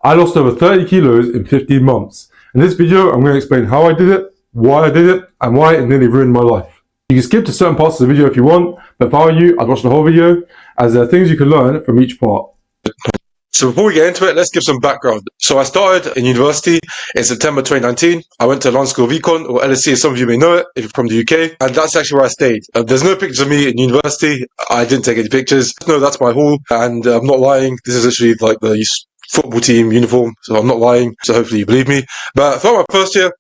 I lost over 30 kilos in 15 months. In this video, I'm going to explain how I did it, why I did it, and why it nearly ruined my life. You can skip to certain parts of the video if you want, but if I were you, I'd watch the whole video, as there are things you can learn from each part. So before we get into it, let's give some background. So I started in university in September 2019. I went to London School of Econ, or LSE, as some of you may know it, if you're from the UK. And that's actually where I stayed. There's no pictures of me in university. I didn't take any pictures. No, that's my hall. And I'm not lying. This is actually like the football team uniform. So I'm not lying. So hopefully you believe me. But throughout my first year,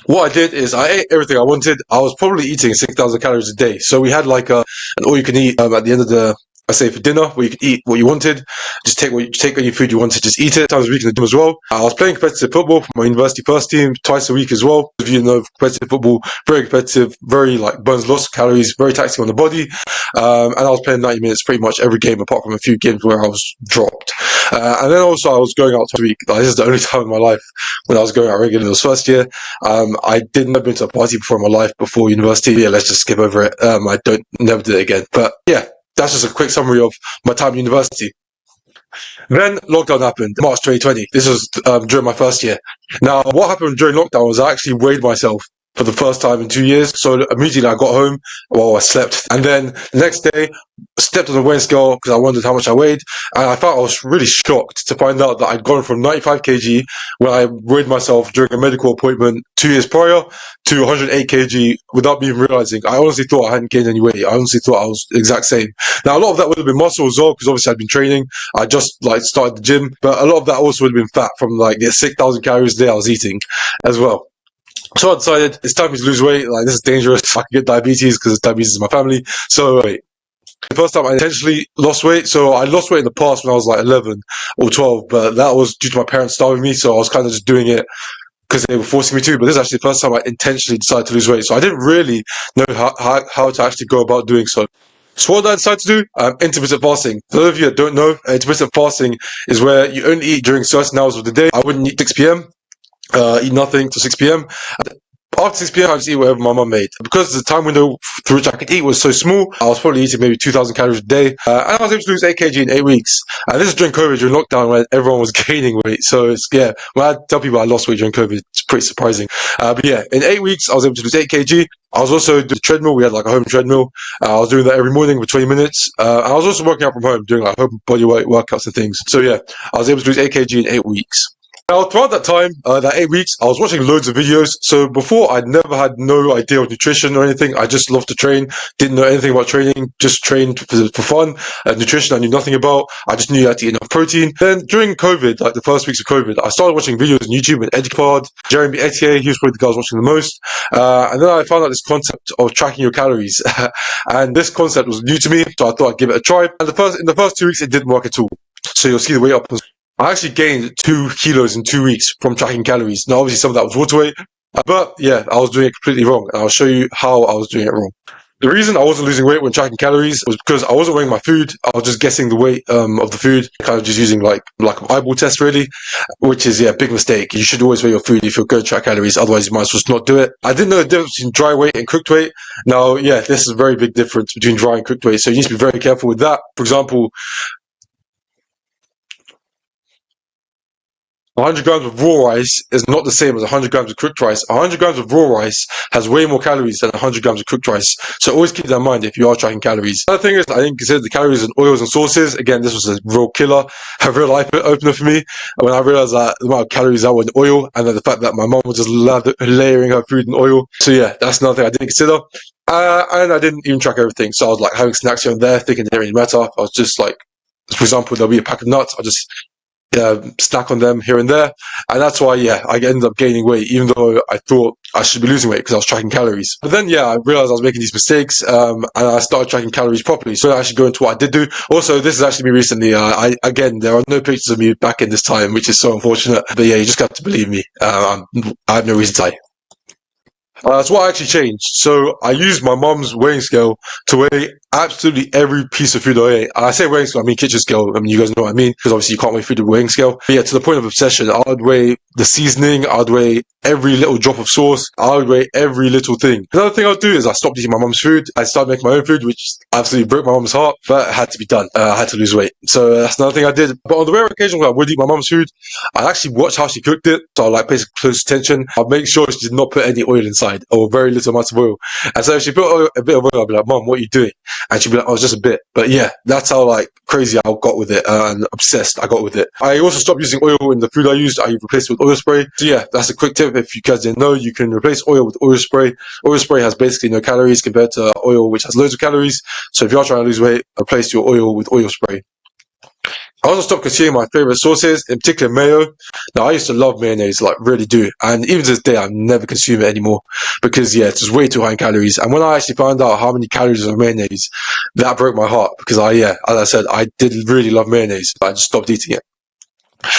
what I did is I ate everything I wanted. I was probably eating 6,000 calories a day. So we had like an all-you-can-eat at the end of the, I say for dinner, where you could eat what you wanted. Just take any food you wanted, just eat it. Times a week in the gym as well. I was playing competitive football for my university first team twice a week as well. If you know competitive football, very competitive, very like burns lots of calories, very taxing on the body. And I was playing 90 minutes pretty much every game, apart from a few games where I was dropped. And then also I was going out twice a week. Like, this is the only time in my life when I was going out regularly. It was first year. I didn't have been to a party before in my life before university. Yeah, let's just skip over it. I never did it again. But yeah. That's just a quick summary of my time at university. Then lockdown happened, March 2020. This was during my first year. Now, what happened during lockdown was I actually weighed myself for the first time in 2 years. So immediately I got home while I slept. And then the next day, stepped on the weighing scale because I wondered how much I weighed. And I felt I was really shocked to find out that I'd gone from 95 kg when I weighed myself during a medical appointment 2 years prior to 108 kg without me even realizing. I honestly thought I hadn't gained any weight. I honestly thought I was the exact same. Now, a lot of that would have been muscle as well because obviously I'd been training. I just like started the gym. But a lot of that also would have been fat from like the 6,000 calories a day I was eating as well. So I decided it's time for me to lose weight. Like, this is dangerous. I could get diabetes because diabetes is my family. So wait. The first time I intentionally lost weight. So I lost weight in the past when I was like 11 or 12, but that was due to my parents starving me. So I was kind of just doing it because they were forcing me to. But this is actually the first time I intentionally decided to lose weight. So I didn't really know how to actually go about doing so. So what did I decide to do? Intermittent fasting. For those of you that don't know, intermittent fasting is where you only eat during certain hours of the day. I wouldn't eat 6 p.m. Eat nothing till 6 p.m. After 6 p.m. I just eat whatever my mum made. Because the time window through which I could eat was so small, I was probably eating maybe 2,000 calories a day. And I was able to lose 8 kg in 8 weeks. And this is during COVID, during lockdown, when everyone was gaining weight. So it's, yeah, when I tell people I lost weight during COVID, it's pretty surprising. But yeah, in 8 weeks, I was able to lose 8 kg. I was also doing the treadmill. We had like a home treadmill. I was doing that every morning for 20 minutes. And I was also working out from home, doing like home body weight workouts and things. So yeah, I was able to lose 8 kg in 8 weeks. Now, throughout that time, that 8 weeks, I was watching loads of videos. So before, I'd never had no idea of nutrition or anything. I just loved to train. Didn't know anything about training. Just trained for fun. Nutrition, I knew nothing about. I just knew I had to eat enough protein. Then during COVID, like the first weeks of COVID, I started watching videos on YouTube with Edupard, Jeremy Etier. He was probably the guy I was watching the most. And then I found out this concept of tracking your calories. And this concept was new to me, so I thought I'd give it a try. And in the first 2 weeks, it didn't work at all. So you'll see the weight up. I actually gained 2 kilos in 2 weeks from tracking calories. Now, obviously, some of that was water weight, but yeah, I was doing it completely wrong, and I'll show you how I was doing it wrong. The reason I wasn't losing weight when tracking calories was because I wasn't weighing my food. I was just guessing the weight of the food, kind of just using like an eyeball test, really, which is, yeah, a big mistake. You should always weigh your food if you're going to track calories, otherwise you might as well just not do it. I didn't know the difference between dry weight and cooked weight. Now, yeah, this is a very big difference between dry and cooked weight, so you need to be very careful with that. For example, 100 grams of raw rice is not the same as 100 grams of cooked rice. 100 grams of raw rice has way more calories than 100 grams of cooked rice. So always keep that in mind if you are tracking calories. Another thing is, I didn't consider the calories in oils and sauces. Again, this was a real killer, a real eye opener for me. When I realized that the amount of calories that were in oil, and then the fact that my mom was just layering her food in oil. So yeah, that's another thing I didn't consider. And I didn't even track everything. So I was like having snacks here and there, thinking it didn't really matter. I was just like, for example, there'll be a pack of nuts. I'll just snack on them here and there, and that's why, yeah, I ended up gaining weight, even though I thought I should be losing weight because I was tracking calories. But then, yeah, I realized I was making these mistakes, and I started tracking calories properly. So I actually go into what I did do. Also, this is actually me recently. Again, there are no pictures of me back in this time, which is so unfortunate. But yeah, you just got to believe me. I have no reason to lie. That's what I actually changed. So I used my mom's weighing scale to weigh absolutely every piece of food I ate. And I say weighing scale, I mean kitchen scale. I mean, you guys know what I mean, because obviously you can't weigh food with a weighing scale. But yeah, to the point of obsession, I would weigh the seasoning. I'd weigh every little drop of sauce. I would weigh every little thing. Another thing I'd do is I stopped eating my mum's food. I started making my own food, which absolutely broke my mum's heart, but it had to be done. I had to lose weight. So that's another thing I did. But on the rare occasion where I would eat my mum's food, I actually watched how she cooked it. So I like pay close attention. I'd make sure she did not put any oil inside, or very little amounts of oil. And so if she put a bit of oil, I'd be like, Mum, what are you doing? And she'd be like, oh, it's just a bit. But yeah, that's how like crazy I got with it, and obsessed I got with it. I also stopped using oil in the food I used. I replaced it with oil spray. So yeah, that's a quick tip. If you guys didn't know, you can replace oil with oil spray. Oil spray has basically no calories compared to oil, which has loads of calories. So if you are trying to lose weight, replace your oil with oil spray. I also stopped consuming my favorite sauces, in particular mayo. Now, I used to love mayonnaise, like really do. And even to this day, I never consume it anymore because, yeah, it's just way too high in calories. And when I actually found out how many calories are in mayonnaise, that broke my heart because as I said, I did really love mayonnaise, but I just stopped eating it.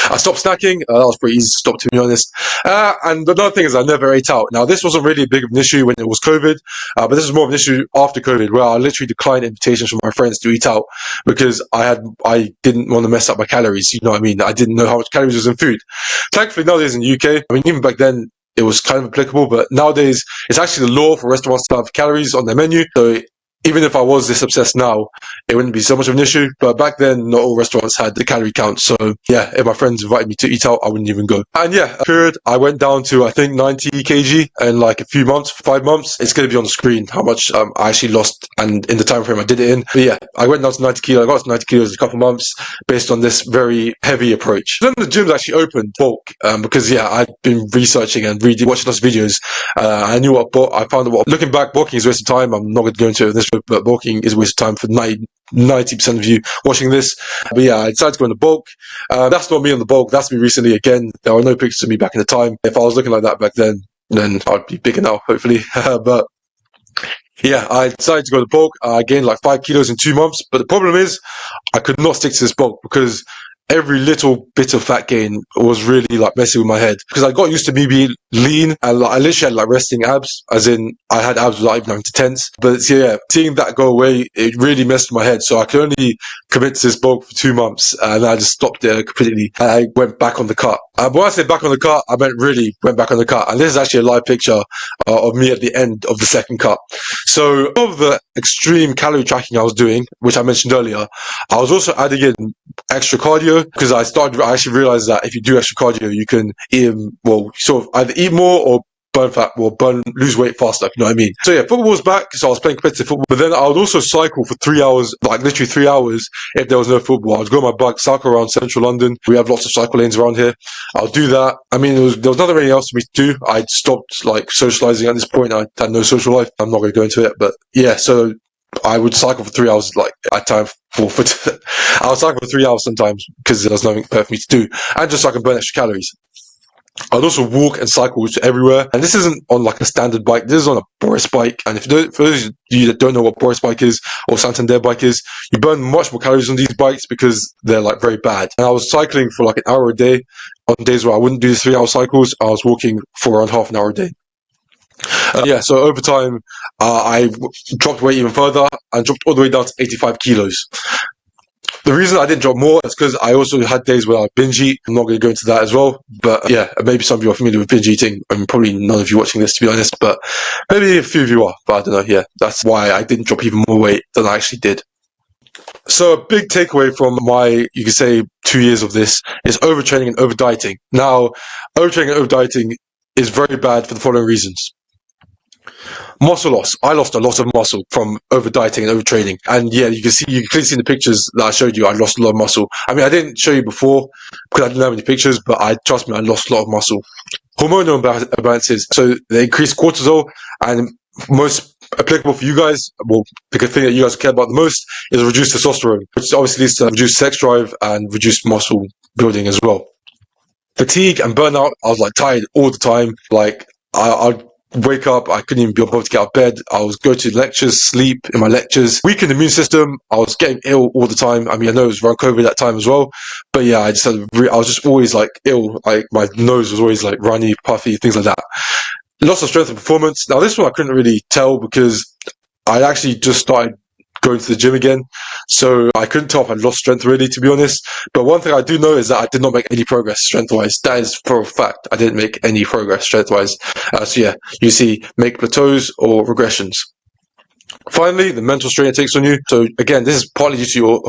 I stopped snacking. That was pretty easy to stop, to be honest. And another thing is I never ate out. Now, this wasn't really big of an issue when it was COVID, but this is more of an issue after COVID, where I literally declined invitations from my friends to eat out because I didn't want to mess up my calories. You know what I mean? I didn't know how much calories was in food. Thankfully, nowadays in the UK, I mean, even back then, it was kind of applicable, but nowadays, it's actually the law for restaurants to have calories on their menu. So even if I was this obsessed now, it wouldn't be so much of an issue. But back then, not all restaurants had the calorie count. So yeah, if my friends invited me to eat out, I wouldn't even go. And yeah, period. I went down to, I think, 90 kg in like a few months, 5 months. It's going to be on the screen how much I actually lost and in the time frame I did it in. But yeah, I went down to 90 kilos. I got to 90 kilos in a couple of months based on this very heavy approach. Then the gym's actually opened bulk because yeah, I'd been researching and watching lots of videos. I knew I found what, looking back, bulking is a waste of time. I'm not going to go into this, but bulking is a waste of time for 90% of you watching this. But yeah, I decided to go in the bulk. That's not me on the bulk. That's me recently. Again, there were no pictures of me back in the time. If I was looking like that back then I'd be bigger now, hopefully. But yeah, I decided to go to bulk. I gained like 5 kilos in 2 months. But the problem is I could not stick to this bulk because every little bit of fat gain was really like messing with my head because I got used to me being lean and like, I literally had like resting abs, as in I had abs without even having to tense. But yeah, seeing that go away, it really messed with my head. So I could only commit to this bulk for 2 months and I just stopped there completely. And I went back on the cut. But when I say back on the cut, I meant really went back on the cut. And this is actually a live picture of me at the end of the second cut. So of the extreme calorie tracking I was doing, which I mentioned earlier, I was also adding in extra cardio because I actually realized that if you do extra cardio, you can sort of either eat more or burn fat or lose weight faster, if you know what I mean. So yeah, football was back, so I was playing competitive football, but then I would also cycle for 3 hours, like literally 3 hours if there was no football. I would go on my bike, cycle around central London. We have lots of cycle lanes around here. I'll do that. I mean, there was nothing really else for me to do. I stopped like socializing at this point. I had no social life. I'm not going to go into it, but yeah, so I would cycle for 3 hours, like at time I would cycle for 3 hours sometimes because there was nothing for me to do, and just so I can burn extra calories. I'd also walk and cycle everywhere, and this isn't on like a standard bike. This is on a Boris bike, and for those of you that don't know what Boris bike is or Santander bike is, you burn much more calories on these bikes because they're like very bad. And I was cycling for like an hour a day. On days where I wouldn't do the 3 hour cycles, I was walking for around half an hour a day. Yeah, so over time, I dropped weight even further and dropped all the way down to 85 kilos. The reason I didn't drop more is because I also had days where I binge eat. I'm not going to go into that as well. But yeah, maybe some of you are familiar with binge eating. And probably none of you watching this, to be honest. But maybe a few of you are. But I don't know. Yeah, that's why I didn't drop even more weight than I actually did. So a big takeaway from my, you could say, 2 years of this is overtraining and overdieting. Now, overtraining and overdieting is very bad for the following reasons. Muscle loss. I lost a lot of muscle from over dieting and overtraining. And yeah, you can clearly see in the pictures that I showed you, I lost a lot of muscle. I mean, I didn't show you before because I didn't have any pictures, but trust me, I lost a lot of muscle. Hormonal imbalances. So they increase cortisol, and most applicable for you guys, well, the thing that you guys care about the most is reduced testosterone, which obviously leads to reduced sex drive and reduced muscle building as well. Fatigue and burnout. I was like tired all the time. Like I'd wake up, I couldn't even be able to get out of bed. I was go to lectures, sleep in my lectures. Weakened immune system. I was getting ill all the time. I mean, I know it was around COVID that time as well, but yeah, I was just always like ill. Like my nose was always like runny, puffy, things like that. Loss of strength and performance. Now this one I couldn't really tell because I actually just started going to the gym again. So I couldn't tell if I'd lost strength really, to be honest. But one thing I do know is that I did not make any progress strength-wise. That is for a fact. I didn't make any progress strength-wise. So yeah, you see, make plateaus or regressions. Finally, the mental strain it takes on you. So again, this is partly due to your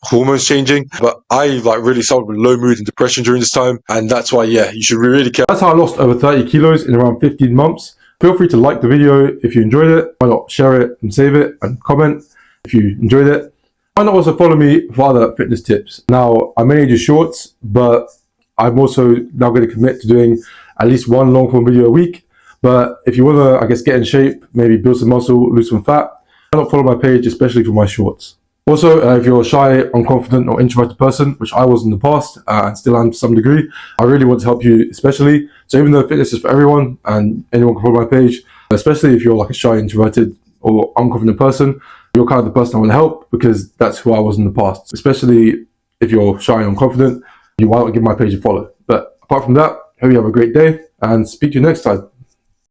hormones changing, but I really suffered with low mood and depression during this time, and that's why, yeah, you should be really careful. That's how I lost over 30 kilos in around 15 months. Feel free to like the video if you enjoyed it. Why not share it and save it and comment if you enjoyed it. Why not also follow me for other fitness tips. Now, I mainly do shorts, but I'm also now going to commit to doing at least one long form video a week. But if you want to, I guess, get in shape, maybe build some muscle, lose some fat, why not follow my page, especially for my shorts. Also, if you're a shy, unconfident, or introverted person, which I was in the past and still am to some degree, I really want to help you, especially. So even though fitness is for everyone and anyone can follow my page, especially if you're like a shy, introverted, or unconfident person, you're kind of the person I want to help because that's who I was in the past. Especially if you're shy and unconfident, you why not give my page a follow. But apart from that, hope you have a great day and speak to you next time.